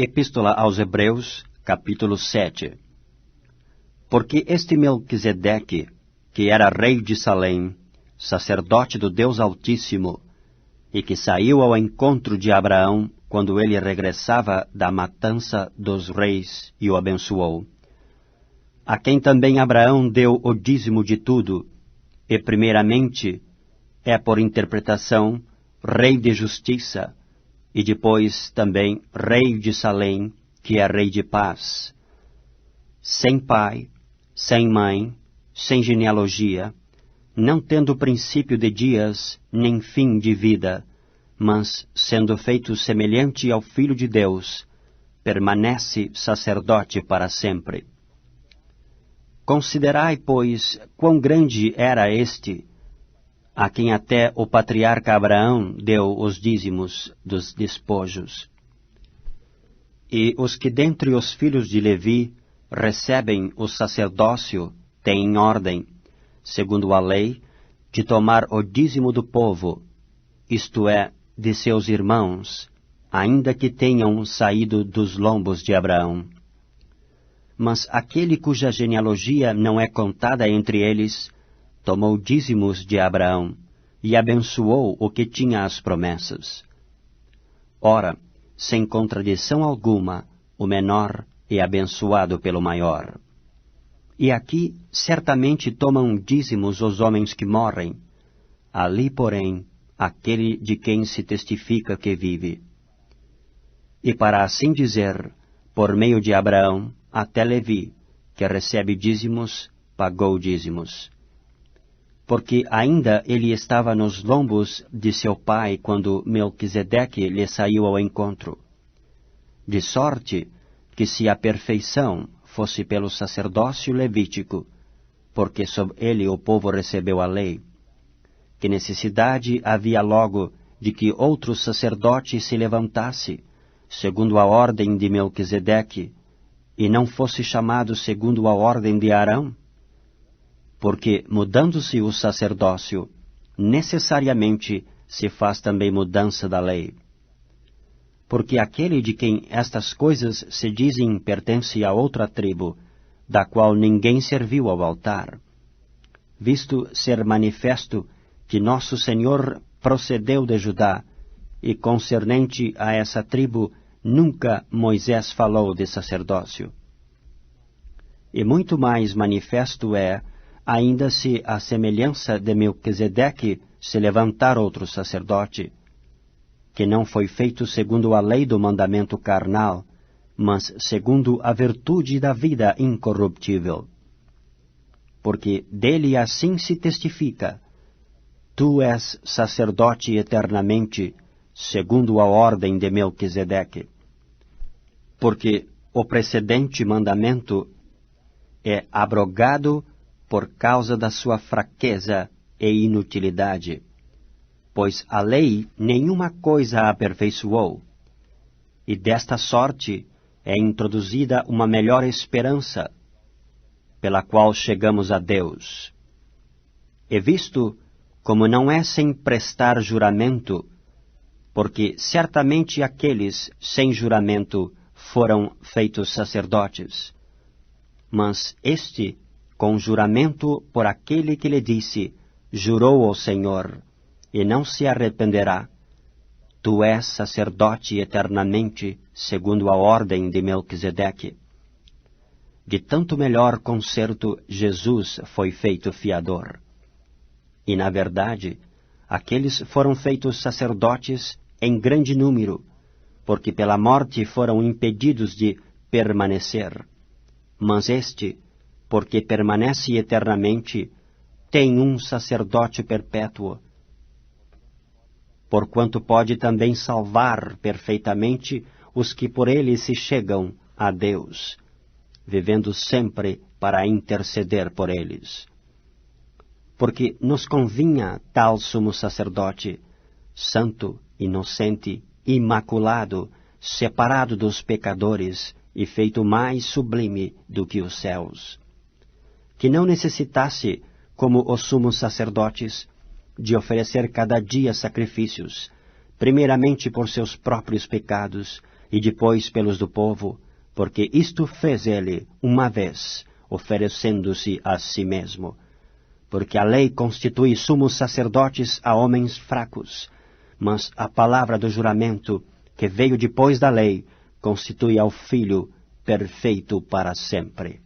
Epístola aos Hebreus, capítulo 7. Porque este Melquisedeque, que era rei de Salém, sacerdote do Deus Altíssimo, e que saiu ao encontro de Abraão quando ele regressava da matança dos reis e o abençoou, a quem também Abraão deu o dízimo de tudo, e primeiramente é por interpretação rei de justiça, e depois também rei de Salém, que é rei de paz, sem pai, sem mãe, sem genealogia, não tendo princípio de dias, nem fim de vida, mas, sendo feito semelhante ao Filho de Deus, permanece sacerdote para sempre. Considerai, pois, quão grande era este, a quem até o patriarca Abraão deu os dízimos dos despojos. E os que dentre os filhos de Levi recebem o sacerdócio têm ordem, segundo a lei, de tomar o dízimo do povo, isto é, de seus irmãos, ainda que tenham saído dos lombos de Abraão. Mas aquele cuja genealogia não é contada entre eles, tomou dízimos de Abraão, e abençoou o que tinha as promessas. Ora, sem contradição alguma, o menor é abençoado pelo maior. E aqui certamente tomam dízimos os homens que morrem, ali, porém, aquele de quem se testifica que vive. E para assim dizer, por meio de Abraão, até Levi, que recebe dízimos, pagou dízimos. Porque ainda ele estava nos lombos de seu pai quando Melquisedeque lhe saiu ao encontro. De sorte que se a perfeição fosse pelo sacerdócio levítico, porque sob ele o povo recebeu a lei, que necessidade havia logo de que outro sacerdote se levantasse, segundo a ordem de Melquisedeque, e não fosse chamado segundo a ordem de Arão? Porque, mudando-se o sacerdócio, necessariamente se faz também mudança da lei. Porque aquele de quem estas coisas se dizem pertence a outra tribo, da qual ninguém serviu ao altar, visto ser manifesto que nosso Senhor procedeu de Judá, e concernente a essa tribo nunca Moisés falou de sacerdócio. E muito mais manifesto é, ainda se a semelhança de Melquisedeque se levantar outro sacerdote, que não foi feito segundo a lei do mandamento carnal, mas segundo a virtude da vida incorruptível. Porque dele assim se testifica: tu és sacerdote eternamente, segundo a ordem de Melquisedeque. Porque o precedente mandamento é abrogado por causa da sua fraqueza e inutilidade, pois a lei nenhuma coisa aperfeiçoou, e desta sorte é introduzida uma melhor esperança, pela qual chegamos a Deus. E visto como não é sem prestar juramento, porque certamente aqueles sem juramento foram feitos sacerdotes, mas este com juramento por aquele que lhe disse: jurou ao Senhor, e não se arrependerá, tu és sacerdote eternamente, segundo a ordem de Melquisedeque. De tanto melhor concerto Jesus foi feito fiador. E, na verdade, aqueles foram feitos sacerdotes em grande número, porque pela morte foram impedidos de permanecer. Mas este, porque permanece eternamente, tem um sacerdote perpétuo, porquanto pode também salvar perfeitamente os que por ele se chegam a Deus, vivendo sempre para interceder por eles. Porque nos convinha tal sumo sacerdote, santo, inocente, imaculado, separado dos pecadores e feito mais sublime do que os céus, que não necessitasse, como os sumos sacerdotes, de oferecer cada dia sacrifícios, primeiramente por seus próprios pecados, e depois pelos do povo, porque isto fez ele uma vez, oferecendo-se a si mesmo. Porque a lei constitui sumos sacerdotes a homens fracos, mas a palavra do juramento, que veio depois da lei, constitui ao Filho perfeito para sempre.